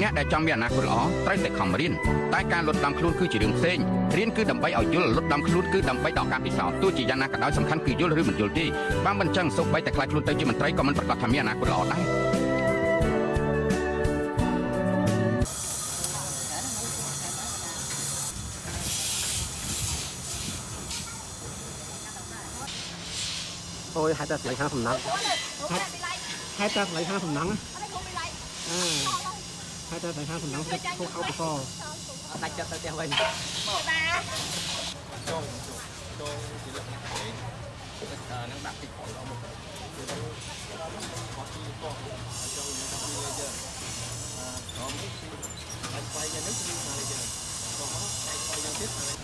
អ្នកដែលចង់មានអនាគតល្អត្រូវតែខំរៀនតែការលុតដំខ្លួនគឺជារឿងផ្សេងរៀនគឺដើម្បីឲ្យយល់លុតដំខ្លួនគឺដើម្បីដកការពិសោធន៍ទោះជាយ៉ាងណាក៏ដោយសំខាន់គឺយល់ឬមិនយល់ទេបើមិនចឹងសូម្បីតែខ្លាចខ្លួនទៅជាមន្ត្រីក៏មិនប្រកាសថាមានអនាគតល្អដែរអូយហេតុតែស្លេកខាងសំណងហេតុតែស្លេកខាងសំណងហេតុតែស្លេកខាងសំណងចូលខោបកដាច់ចិត្តទៅផ្ទះវិញចូលជាលក្ខណៈផ្សេងនឹងដាក់ពីក្រោយដល់មុខទៅខុសពីខុសចូលយើងដាក់ពីលេជអមនេះបាច់ស្វែងយ៉ាងនេះគឺមកលេជក៏មកតែស្វែងយ៉ាងទៀត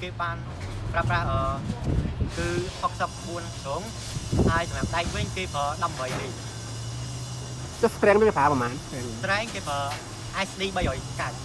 គេបានប្រើប្រាស់គឺ64ត្រង់ហើយសម្រាប់ដៃវិញគេប្រើ18នេះចុះ strength វាប្រើប្រហែល strength គេប្រើ SD 300កាច់